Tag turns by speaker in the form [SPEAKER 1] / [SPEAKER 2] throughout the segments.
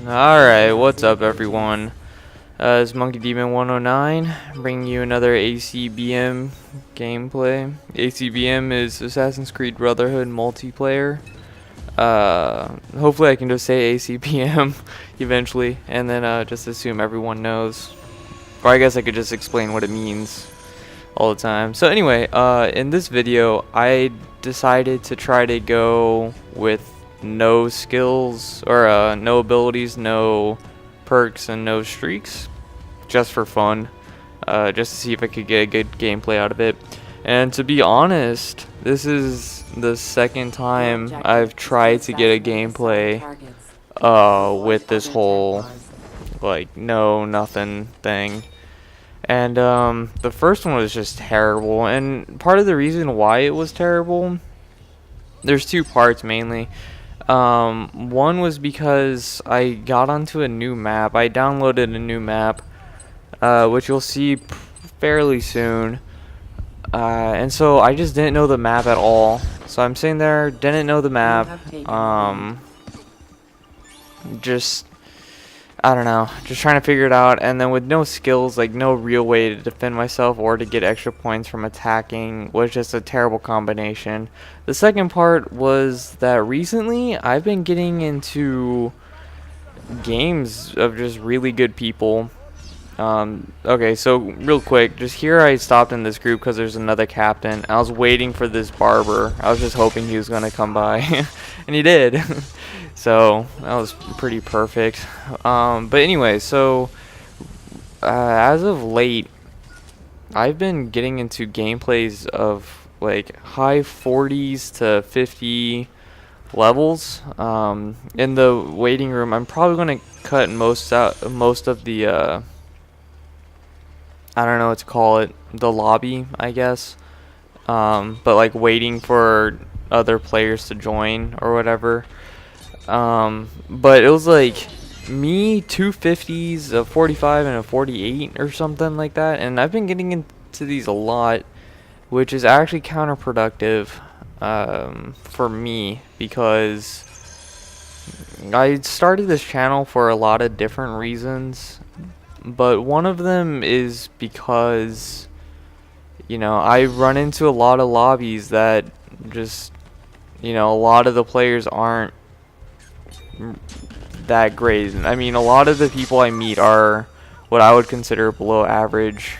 [SPEAKER 1] Alright, what's up everyone? It's Monkey Demon 109 bringing you another ACBM gameplay. ACBM is Assassin's Creed Brotherhood multiplayer. Hopefully I can just say ACBM eventually and then just assume everyone knows. Or I guess I could just explain what it means all the time. So anyway, in this video I decided to try to go with no skills or no abilities, no perks, and no streaks, just for fun, just to see if I could get a good gameplay out of it. And to be honest, this is the second time I've tried to get a gameplay with this whole like nothing thing. And the first one was just terrible, and part of the reason why it was terrible, there's two parts mainly. One was because I got onto a new map. I downloaded a new map, which you'll see fairly soon. And so I just didn't know the map at all. So I'm sitting there, didn't know the map. Just, I don't know, just trying to figure it out, and then with no skills, like no real way to defend myself or to get extra points from attacking, was just a terrible combination. The second part was that recently I've been getting into games of just really good people. Okay, so real quick, just here I stopped in this group because there's another captain. I was waiting for this barber. I was just hoping he was going to come by, and he did. So that was pretty perfect. But anyway, so as of late, I've been getting into gameplays of like high 40s to 50 levels. In the waiting room, I'm probably going to cut most of the I don't know what to call it, the lobby, I guess. But like waiting for other players to join or whatever. But it was like me, 250s, a 45, and a 48 or something like that. And I've been getting into these a lot, which is actually counterproductive for me, because I started this channel for a lot of different reasons. But one of them is because, you know, I run into a lot of lobbies that just, you know, a lot of the players aren't that great. I mean, a lot of the people I meet are what I would consider below average.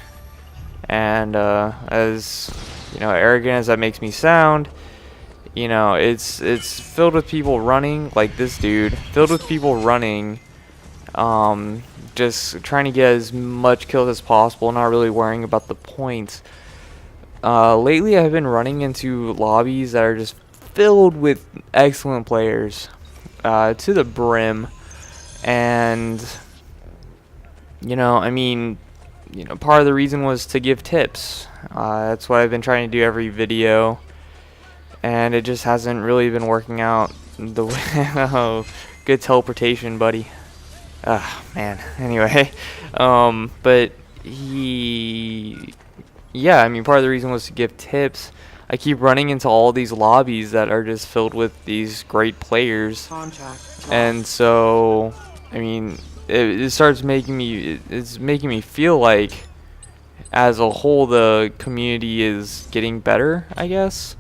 [SPEAKER 1] And as, you know, arrogant as that makes me sound, you know, it's filled with people running, like this dude, filled with people running, just trying to get as much kills as possible, not really worrying about the points. Lately I've been running into lobbies that are just filled with excellent players, to the brim. And, you know, I mean, you know, part of the reason was to give tips. That's what I've been trying to do every video, and it just hasn't really been working out the way. Oh, good teleportation, buddy. Ah, man. Anyway, but yeah, I mean, part of the reason was to give tips. I keep running into all these lobbies that are just filled with these great players, and so, I mean, it starts making me, it's making me feel like, as a whole, the community is getting better, I guess,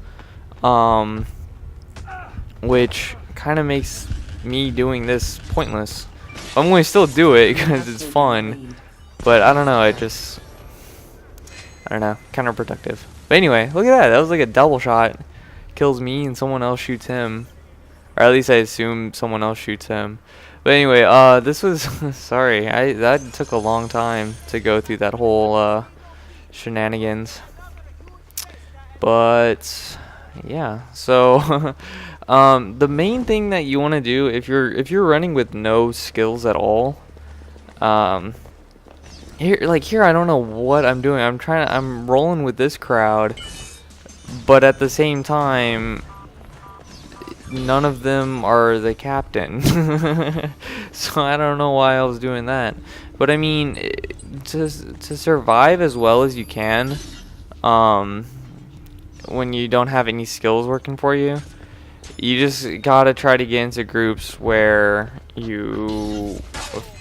[SPEAKER 1] which kind of makes me doing this pointless. I'm going to still do it because it's fun, but I don't know, I don't know, counterproductive. But anyway, look at that, that was like a double shot. Kills me and someone else shoots him. Or at least I assume someone else shoots him. But anyway, this was, sorry, that took a long time to go through that whole, shenanigans. But, yeah, so, the main thing that you want to do if you're running with no skills at all, here I don't know what I'm doing. I'm rolling with this crowd, but at the same time, none of them are the captain. So I don't know why I was doing that. But I mean, to survive as well as you can, when you don't have any skills working for you, you just gotta try to get into groups where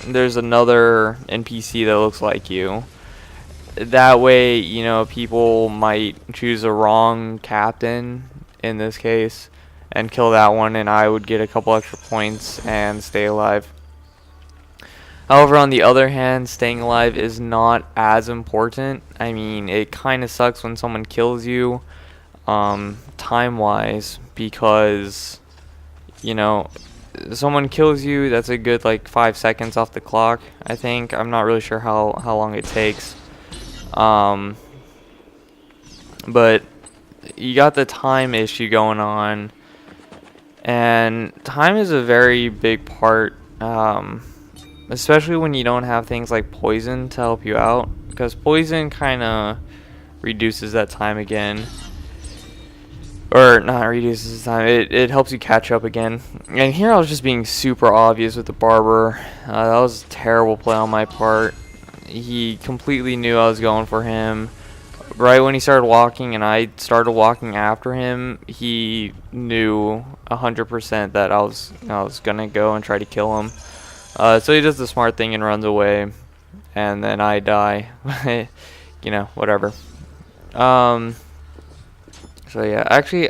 [SPEAKER 1] there's another NPC that looks like you. That way, you know, people might choose a wrong captain in this case and kill that one, and I would get a couple extra points and stay alive. However, on the other hand, staying alive is not as important. I mean, it kind of sucks when someone kills you, time-wise, because, you know, someone kills you, that's a good, like, 5 seconds off the clock, I think. I'm not really sure how long it takes. But you got the time issue going on, and time is a very big part, especially when you don't have things like poison to help you out, because poison kind of reduces that time again, or not reduces the time, it helps you catch up again. And here I was just being super obvious with the barber. That was a terrible play on my part. He completely knew I was going for him. Right when he started walking and I started walking after him, he knew 100% that I was gonna go and try to kill him. So he does the smart thing and runs away, and then I die. You know, whatever. So yeah, actually,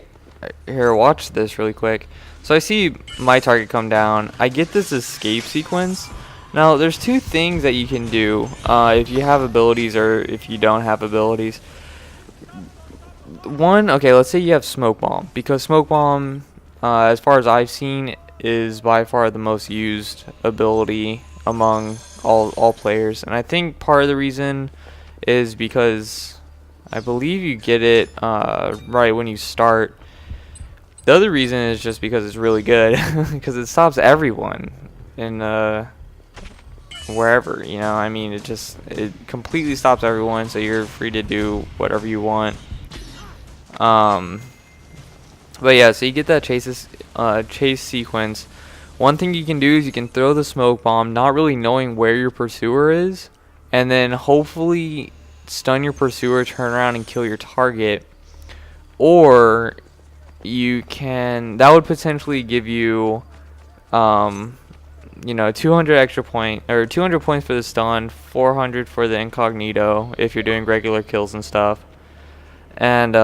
[SPEAKER 1] here, watch this really quick. So I see my target come down. I get this escape sequence. Now, there's two things that you can do if you have abilities or if you don't have abilities. One, okay, let's say you have Smoke Bomb, because Smoke Bomb, as far as I've seen, is by far the most used ability among all players. And I think part of the reason is because I believe you get it right when you start. The other reason is just because it's really good, because it stops everyone in wherever, you know. I mean, it completely stops everyone, so you're free to do whatever you want. But yeah, so you get that chase sequence. One thing you can do is you can throw the smoke bomb, not really knowing where your pursuer is, and then hopefully stun your pursuer, turn around and kill your target. Or you can, that would potentially give you, you know, 200 extra point, or 200 points for the stun, 400 for the incognito if you're doing regular kills and stuff. And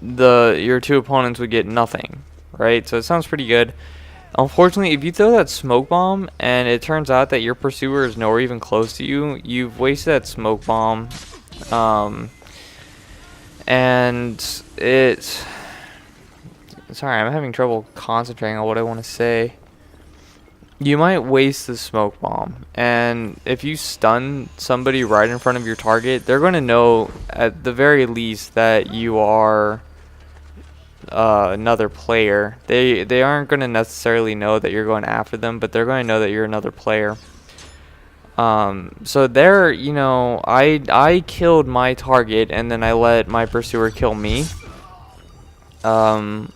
[SPEAKER 1] your two opponents would get nothing, right? So it sounds pretty good. Unfortunately, if you throw that smoke bomb and it turns out that your pursuer is nowhere even close to you, you've wasted that smoke bomb. And it's, sorry, I'm having trouble concentrating on what I want to say. You might waste the smoke bomb, and if you stun somebody right in front of your target, they're going to know at the very least that you are another player. They aren't going to necessarily know that you're going after them, but they're going to know that you're another player. So there, you know, I killed my target, and then I let my pursuer kill me. And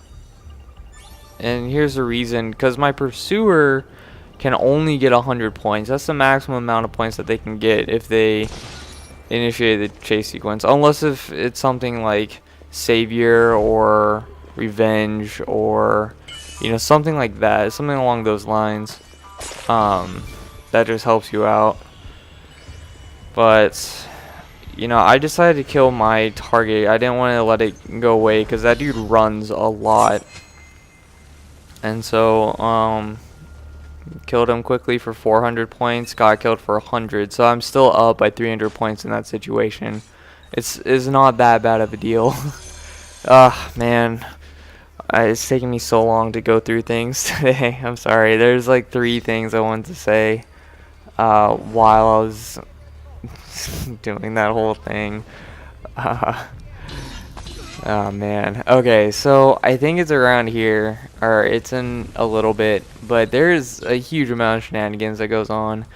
[SPEAKER 1] here's the reason, because my pursuer can only get 100 points. That's the maximum amount of points that they can get if they initiate the chase sequence, unless if it's something like Savior or Revenge or, you know, something like that, something along those lines. That just helps you out. But, you know, I decided to kill my target. I didn't want to let it go away because that dude runs a lot. And so, killed him quickly for 400 points, got killed for 100, so I'm still up by 300 points in that situation. It's not that bad of a deal. Man, it's taking me so long to go through things today. I'm sorry. There's like 3 things I wanted to say while I was doing that whole thing. Oh man. Okay, so I think it's around here, or it's in a little bit, but there's a huge amount of shenanigans that goes on.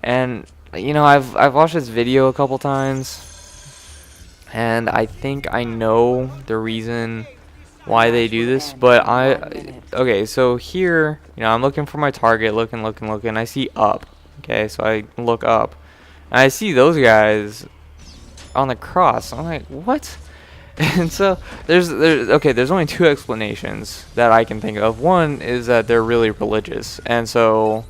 [SPEAKER 1] And you know, I've watched this video a couple times, and I think I know the reason why they do this, but okay, so here, you know, I'm looking for my target, looking, I see up. Okay, so I look up, and I see those guys on the cross. I'm like, what? And so there's only two explanations that I can think of. One is that they're really religious, and so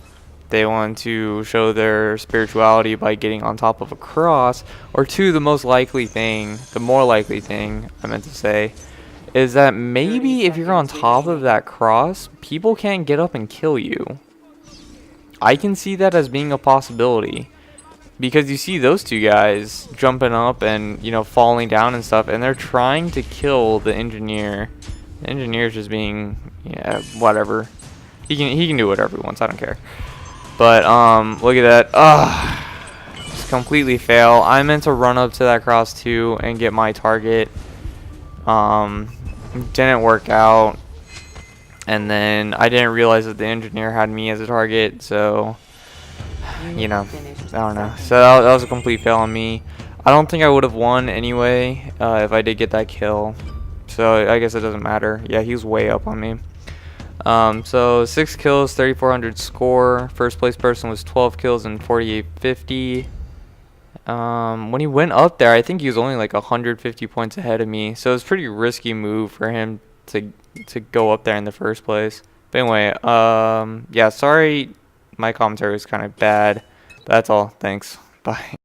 [SPEAKER 1] they want to show their spirituality by getting on top of a cross. Or two, the more likely thing I meant to say, is that maybe if you're on top of that cross, people can't get up and kill you. I can see that as being a possibility. Because you see those two guys jumping up and, you know, falling down and stuff, and they're trying to kill the engineer. The engineer's just being, yeah, whatever. He can do whatever he wants, I don't care. But, look at that. Just completely fail. I meant to run up to that cross too and get my target. Didn't work out. And then I didn't realize that the engineer had me as a target, so, you know, I don't know. So that was a complete fail on me. I don't think I would have won anyway if I did get that kill. So I guess it doesn't matter. Yeah, he was way up on me. So 6 kills, 3,400 score. First place person was 12 kills and 4850. When he went up there, I think he was only like 150 points ahead of me. So it was a pretty risky move for him to go up there in the first place. But anyway, yeah, sorry my commentary was kind of bad. That's all. Thanks. Bye.